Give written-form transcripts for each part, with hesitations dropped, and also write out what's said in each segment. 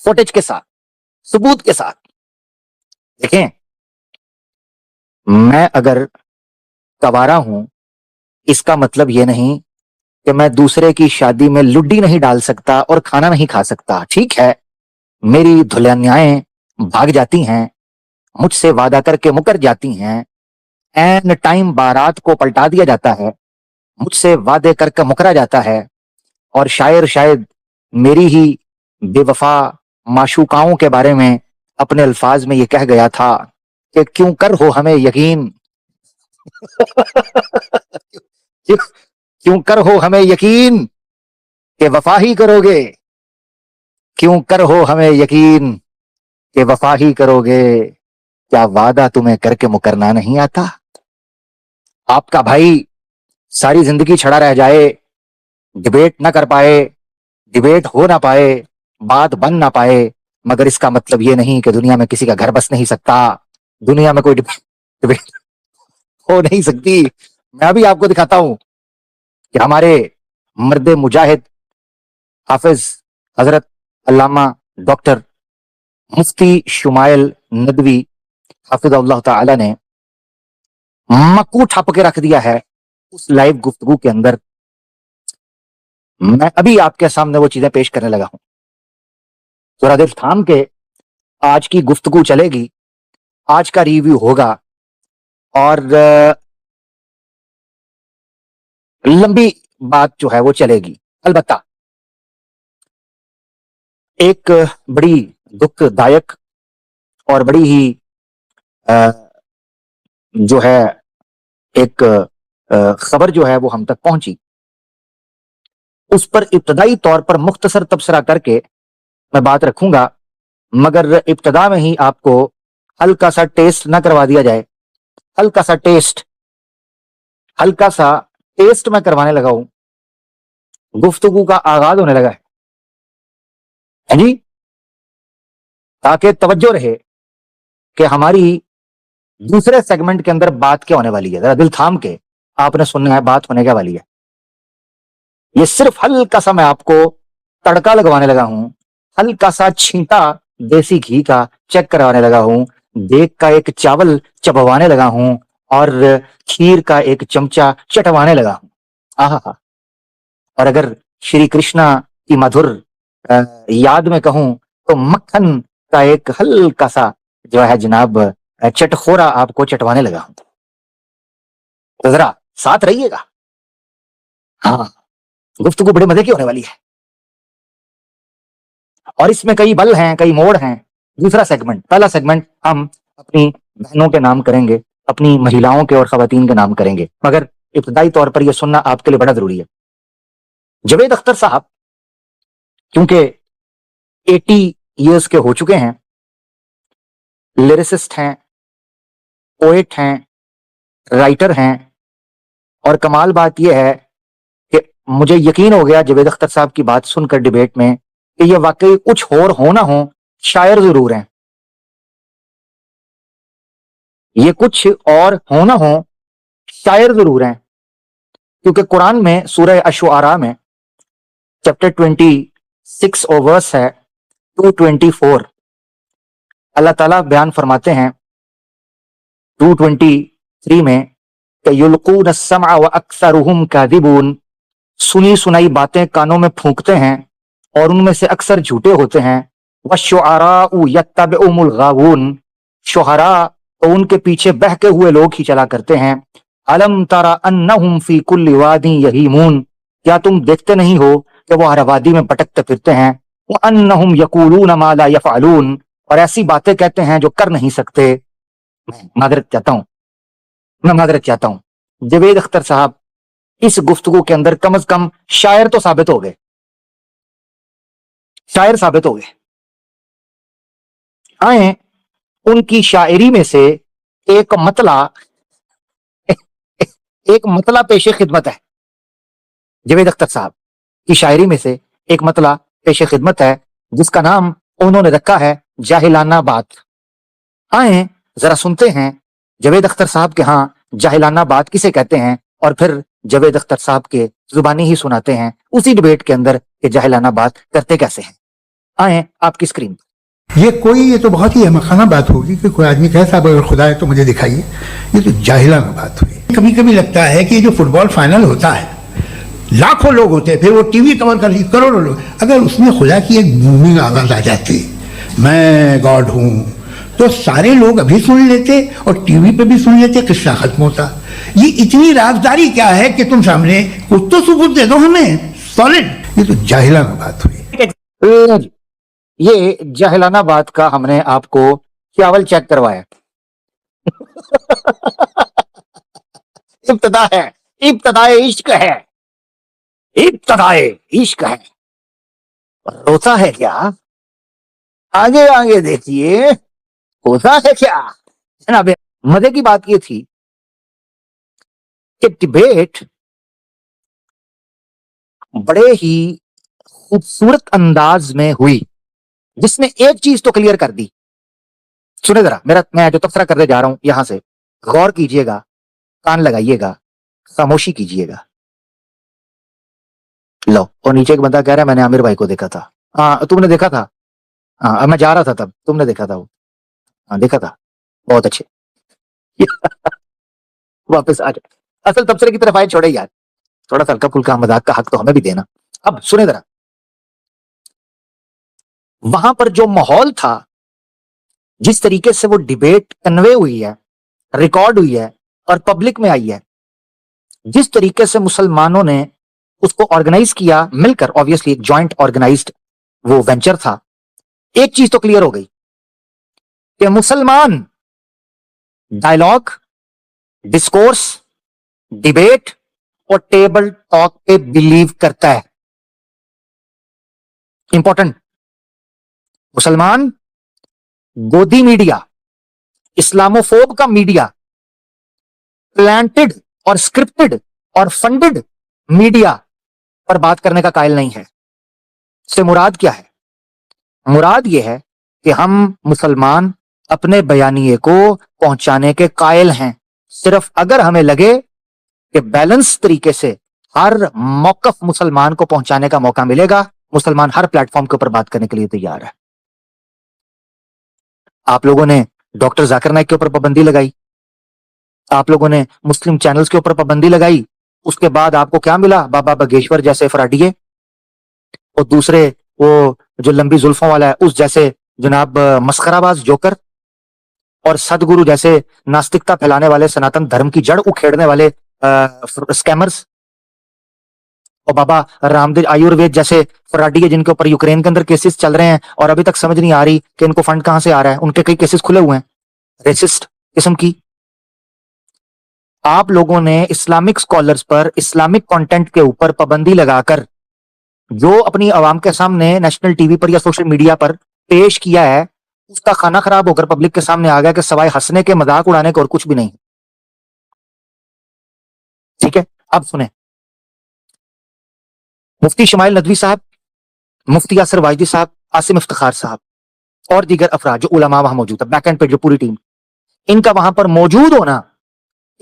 Footage کے ساتھ، ثبوت کے ساتھ. دیکھیں، میں اگر کوارا ہوں اس کا مطلب یہ نہیں کہ میں دوسرے کی شادی میں لڈی نہیں ڈال سکتا اور کھانا نہیں کھا سکتا. ٹھیک ہے، میری دلہنیائیں بھاگ جاتی ہیں، مجھ سے وعدہ کر کے مکر جاتی ہیں، این ٹائم بارات کو پلٹا دیا جاتا ہے، مجھ سے وعدے کر کے مکرا جاتا ہے، اور شاعر شاید میری ہی بے وفا معشوقاؤں کے بارے میں اپنے الفاظ میں یہ کہہ گیا تھا کہ کیوں کر ہو ہمیں یقین کیوں کر ہو ہمیں یقین کہ وفا ہی کرو گے، کیوں کر ہو ہمیں یقین کہ وفا ہی کرو گے، کیا وعدہ تمہیں کر کے مکرنا نہیں آتا؟ آپ کا بھائی ساری زندگی چھڑا رہ جائے، ڈبیٹ نہ کر پائے، ڈبیٹ ہو نہ پائے، بات بن نہ پائے، مگر اس کا مطلب یہ نہیں کہ دنیا میں کسی کا گھر بس نہیں سکتا، دنیا میں کوئی ڈبیٹ ہو نہیں سکتی. میں ابھی آپ کو دکھاتا ہوں کہ ہمارے مرد مجاہد حافظ حضرت علامہ ڈاکٹر مفتی شمائل ندوی حافظ اللہ تعالی نے مکو ٹھپ کے رکھ دیا ہے اس لائیو گفتگو کے اندر. میں ابھی آپ کے سامنے وہ چیزیں پیش کرنے لگا ہوں. ذرا دل تھام کے آج کی گفتگو چلے گی، آج کا ریویو ہوگا، اور لمبی بات جو ہے وہ چلے گی. البتہ ایک بڑی دکھ دائک اور بڑی ہی جو ہے ایک خبر جو ہے وہ ہم تک پہنچی، اس پر ابتدائی طور پر مختصر تبصرہ کر کے میں بات رکھوں گا، مگر ابتدا میں ہی آپ کو ہلکا سا ٹیسٹ نہ کروا دیا جائے. ہلکا سا ٹیسٹ میں کروانے لگا ہوں. گفتگو کا آغاز ہونے لگا ہے جی، تاکہ توجہ رہے کہ ہماری دوسرے سیگمنٹ کے اندر بات کیا ہونے والی ہے. ذرا دل تھام کے آپ نے سننا ہے بات ہونے کیا والی ہے. یہ صرف ہلکا سا میں آپ کو تڑکا لگوانے لگا ہوں، ہلکا سا چھینٹا دیسی گھی کا چیک کروانے لگا ہوں، دیگ کا ایک چاول چبوانے لگا ہوں، اور کھیر کا ایک چمچہ چٹوانے لگا ہوں. آہا. اور اگر شری کرشنا کی مدھر یاد میں کہوں تو مکھن کا ایک ہلکا سا جو ہے جناب چٹخورا آپ کو چٹوانے لگا ہوں. تو ذرا ساتھ رہیے گا. ہاں، گفتگو بڑے مزے کی ہونے والی ہے، اور اس میں کئی بل ہیں، کئی موڑ ہیں. دوسرا سیگمنٹ، پہلا سیگمنٹ ہم اپنی بہنوں کے نام کریں گے، اپنی مہیلاؤں کے اور خواتین کے نام کریں گے، مگر ابتدائی طور پر یہ سننا آپ کے لیے بڑا ضروری ہے. جاوید اختر صاحب کیونکہ 80 ایئرس کے ہو چکے ہیں، لیریسسٹ ہیں، پوئٹ ہیں، رائٹر ہیں، اور کمال بات یہ ہے کہ مجھے یقین ہو گیا جاوید اختر صاحب کی بات سن کر ڈیبیٹ میں کہ یہ واقعی کچھ اور ہونا ہو شاعر ضرور ہیں. یہ کچھ اور ہونا ہو شاعر ضرور ہیں، کیونکہ قرآن میں سورہ الشعراء میں چیپٹر 26 اور ورس ہے 224، اللہ تعالیٰ بیان فرماتے ہیں 223 میں کہ یلقون السمع واکثرهم کاذبون، سنی سنائی باتیں کانوں میں پھونکتے ہیں اور ان میں سے اکثر جھوٹے ہوتے ہیں. والشعراء یتبعهم الغاوون، شعراء تو ان کے پیچھے بہکے ہوئے لوگ ہی چلا کرتے ہیں. الم تر انہم فی کل واد یہیمون، کیا تم دیکھتے نہیں ہو کہ وہ ہر وادی میں بھٹکتے پھرتے ہیں. وانہم یقولون ما لا یفعلون، اور ایسی باتیں کہتے ہیں جو کر نہیں سکتے. میں معذرت چاہتا ہوں جاوید اختر صاحب اس گفتگو کے اندر کم از کم شاعر تو ثابت ہو گئے، شاعر ثابت ہو گئے. آئیں ان کی شاعری میں سے ایک مطلع پیش خدمت ہے. جاوید اختر صاحب کی شاعری میں سے ایک مطلع پیش خدمت ہے جس کا نام انہوں نے رکھا ہے جاہلانہ بات. آئیں ذرا سنتے ہیں جاوید اختر صاحب کے ہاں جاہلانہ بات کسے کہتے ہیں، اور پھر جاوید اختر صاحب کے زبانی ہی سناتے ہیں اسی ڈبیٹ کے اندر کہ جاہلانہ بات کرتے کیسے ہیں. آئیں آپ کی اسکرین پر. یہ تو بہت ہی احمقانہ بات ہوگی کہ کوئی آدمی کہے صاحب اگر خدا ہے تو مجھے دکھائیے. یہ تو جاہلانہ بات ہوئی. کبھی کبھی لگتا ہے کہ جو فٹ بال فائنل ہوتا ہے لاکھوں لوگ ہوتے ہیں, پھر وہ ٹی وی کور کر کروڑوں لوگ, اگر اس میں خدا کی ایک بومنگ آواز آ جاتی میں گاڈ ہوں تو سارے لوگ ابھی سن لیتے اور ٹی وی پہ بھی سن لیتے, قصہ ختم ہوتا. یہ اتنی رازداری کیا ہے کہ تم سامنے کچھ تو ثبوت دے دو ہمیں سالڈ. یہ تو جاہلانہ بات ہوئی. یہ جاہلانہ بات کا ہم نے آپ کو چاول چیک کروایا. ابتدا ہے, ابتدائے عشق ہے, ابتدائے عشق ہے. روتا ہے کیا؟ آگے آگے دیکھیے ہوتا ہے کیا. جناب مزے کی بات یہ تھی کہ ڈبیٹ بڑے ہی خوبصورت انداز میں ہوئی جس نے ایک چیز تو کلیئر کر دی. سنیں ذرا میں جو تبصرہ کرنے جا رہا ہوں یہاں سے غور کیجئے گا, کان لگائیے گا, خاموشی کیجئے گا. لو, اور نیچے ایک بندہ کہہ رہا ہے میں نے عامر بھائی کو دیکھا تھا. ہاں تم نے دیکھا تھا؟ ہاں میں جا رہا تھا تب, تم نے دیکھا تھا وہ؟ ہاں دیکھا تھا, بہت اچھے. واپس آ جائے اصل تبصرے کی طرف آئے, چھوڑے یار, تھوڑا سا ہلکا پھلکا مذاق کا حق تو ہمیں بھی دینا. اب سنیں ذرا, وہاں پر جو ماحول تھا, جس طریقے سے وہ ڈیبیٹ کنوے ہوئی ہے, ریکارڈ ہوئی ہے اور پبلک میں آئی ہے, جس طریقے سے مسلمانوں نے اس کو آرگنائز کیا مل کر, obviously ایک جوائنٹ آرگنائزڈ وہ وینچر تھا, ایک چیز تو کلیئر ہو گئی کہ مسلمان ڈائلاگ, ڈسکورس, ڈیبیٹ اور ٹیبل ٹاک پہ بلیو کرتا ہے. امپورٹنٹ, مسلمان گودی میڈیا, اسلاموفوب کا میڈیا, پلانٹڈ اور سکرپٹڈ اور فنڈڈ میڈیا پر بات کرنے کا قائل نہیں ہے. اس سے مراد کیا ہے؟ مراد یہ ہے کہ ہم مسلمان اپنے بیانیے کو پہنچانے کے قائل ہیں. صرف اگر ہمیں لگے کہ بیلنس طریقے سے ہر موقف مسلمان کو پہنچانے کا موقع ملے گا, مسلمان ہر پلیٹ فارم کے اوپر بات کرنے کے لیے تیار ہے. آپ لوگوں نے ڈاکٹر ذاکر نائک کے اوپر پابندی لگائی, آپ لوگوں نے مسلم چینلز کے اوپر پابندی لگائی, اس کے بعد آپ کو کیا ملا؟ بابا بگیشور جیسے فراڈیے اور دوسرے وہ جو لمبی زلفوں والا ہے اس جیسے جناب مسخرہ باز جوکر, اور سدگرو جیسے ناستکتا پھیلانے والے, سناتن دھرم کی جڑ اکھیڑنے والے اسکیمرز, اور بابا رام دیو آیوروید جیسے فراڈی ہے جن کے اوپر یوکرین کے اندر کیسز چل رہے ہیں اور ابھی تک سمجھ نہیں آ رہی کہ ان کو فنڈ کہاں سے آ رہا ہے. ان کے کئی کیسز کھلے ہوئے ہیں ریسسٹ قسم کی. آپ لوگوں نے اسلامک سکولرز پر اسلامک کنٹینٹ کے اوپر پابندی لگا کر جو اپنی عوام کے سامنے نیشنل ٹی وی پر یا سوشل میڈیا پر پیش کیا ہے, اس کا کھانا خراب ہو کر پبلک کے سامنے آ گیا کہ سوائے ہنسنے کے, مذاق اڑانے کے اور کچھ بھی نہیں. ٹھیک ہے, اب سنیں, مفتی شمائل ندوی صاحب, مفتی یاسر واجدی صاحب, عاصم افتخار صاحب اور دیگر افراد جو علماء وہاں موجود ہے, بیک اینڈ پہ جو پوری ٹیم, ان کا وہاں پر موجود ہونا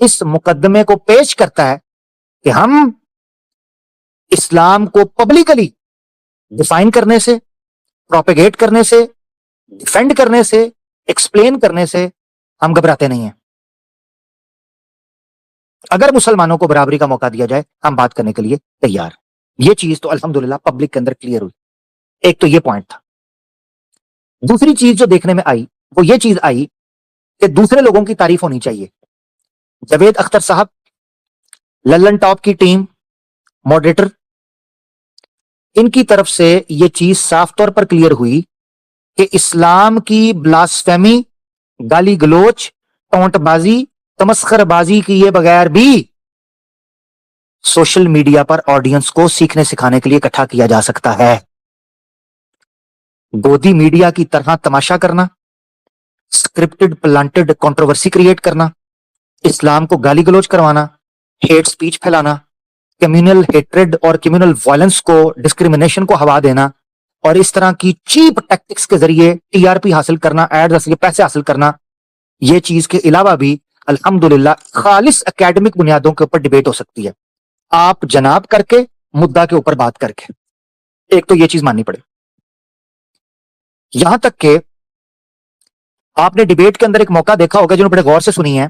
اس مقدمے کو پیش کرتا ہے کہ ہم اسلام کو پبلکلی ڈیفائن کرنے سے, پروپیگیٹ کرنے سے, ڈیفینڈ کرنے سے, ایکسپلین کرنے سے ہم گھبراتے نہیں ہیں. اگر مسلمانوں کو برابری کا موقع دیا جائے ہم بات کرنے کے لیے تیار. یہ چیز تو الحمدللہ پبلک کے اندر کلیئر ہوئی. ایک تو یہ پوائنٹ تھا. دوسری چیز جو دیکھنے میں آئی وہ یہ چیز آئی کہ دوسرے لوگوں کی تعریف ہونی چاہیے. جاوید اختر صاحب, للن ٹاپ کی ٹیم, ماڈریٹر, ان کی طرف سے یہ چیز صاف طور پر کلیئر ہوئی کہ اسلام کی بلاسفیمی, گالی گلوچ, ٹونٹ بازی, تمسخر بازی کیے بغیر بھی سوشل میڈیا پر آڈینس کو سیکھنے سکھانے کے لیے اکٹھا کیا جا سکتا ہے. گودی میڈیا کی طرح تماشا کرنا, سکرپٹڈ پلانٹڈ کنٹروورسی کریٹ کرنا, اسلام کو گالی گلوچ کروانا, ہیٹ سپیچ پھیلانا, کمیونل ہیٹریڈ اور کمیونل وائلنس کو, ڈسکریمنیشن کو ہوا دینا, اور اس طرح کی چیپ ٹیکٹکس کے ذریعے ٹی آر پی حاصل کرنا, ایڈ پیسے حاصل کرنا, یہ چیز کے علاوہ بھی الحمدللہ خالص اکیڈمک بنیادوں کے اوپر ڈیبیٹ ہو سکتی ہے, آپ جناب کر کے, مدعا کے اوپر بات کر کے. ایک تو یہ چیز ماننی پڑے. یہاں تک کہ آپ نے ڈیبیٹ کے اندر ایک موقع دیکھا ہوگا جنہوں نے بڑے غور سے سنی ہے,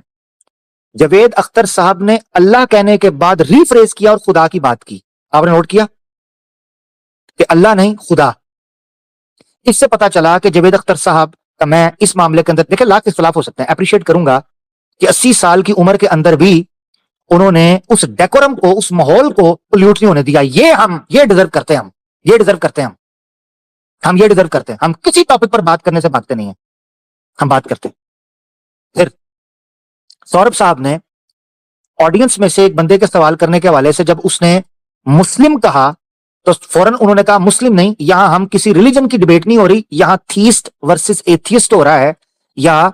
جاوید اختر صاحب نے اللہ کہنے کے بعد ریفریز کیا اور خدا کی بات کی. آپ نے نوٹ کیا کہ اللہ نہیں خدا. اس سے پتا چلا کہ جاوید اختر صاحب کا میں اس معاملے کے اندر دیکھیں لاکھ اختلاف ہو سکتے ہیں, اپریشیٹ کروں گا کہ 80 سال کی عمر کے اندر بھی انہوں نے اس ڈیکورم کو, اس ماحول کو پولیوٹ نہیں ہونے دیا. یہ ڈیزرو کرتے ہیں, یہ ڈیزرو کرتے ہیں, ہم یہ ڈیزرو کرتے ہیں. ہم کسی ٹاپک پر بات کرنے سے بھاگتے نہیں ہیں, ہم بات کرتے ہیں. پھر سوربھ صاحب نے آڈینس میں سے ایک بندے کے سوال کرنے کے حوالے سے جب اس نے مسلم کہا تو فوراً انہوں نے کہا مسلم نہیں, یہاں ہم کسی ریلیجن کی ڈیبیٹ نہیں ہو رہی, یہاں تھیسٹ ورسز ایتھیسٹ ہو رہا ہے, یا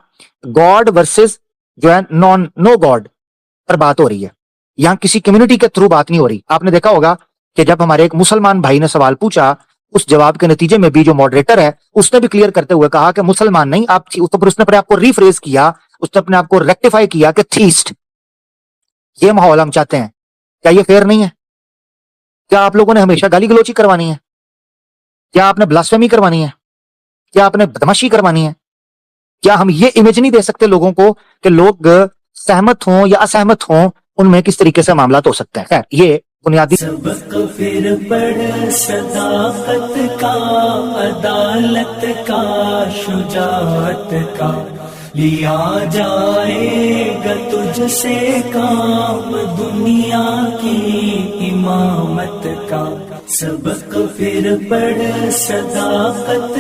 گاڈ ورسز جو ہے نو گاڈ پر بات ہو رہی ہے, یہاں کسی کمیونٹی کے تھرو بات نہیں ہو رہی. آپ نے دیکھا ہوگا کہ جب ہمارے ایک مسلمان بھائی نے سوال پوچھا, اس جواب کے نتیجے میں بھی جو ماڈریٹر ہے اس نے بھی کلیئر کرتے ہوئے کہا کہ مسلمان نہیں آپ, اس نے اپنے آپ کو ریفریز کیا, اس نے اپنے آپ کو ریکٹیفائی کیا کہ تھیسٹ. یہ ماحول ہم چاہتے ہیں. کیا یہ فیئر نہیں ہے؟ کیا آپ لوگوں نے ہمیشہ گالی گلوچی کروانی ہے؟ کیا آپ نے بلاسفیمی کروانی ہے؟ کیا آپ نے بدماشی کروانی ہے؟ کیا ہم یہ امیج نہیں دے سکتے لوگوں کو کہ لوگ سہمت ہوں یا اسہمت ہوں, ان میں کس طریقے سے معاملات ہو سکتے ہیں؟ خیر, یہ بنیادی سبق پھر پڑھ صداقت کا, عدالت کا, شجاعت کا, لیا جائے گا تجھ سے کام دنیا کی امامت کا. سبق پھر پڑھ صداقت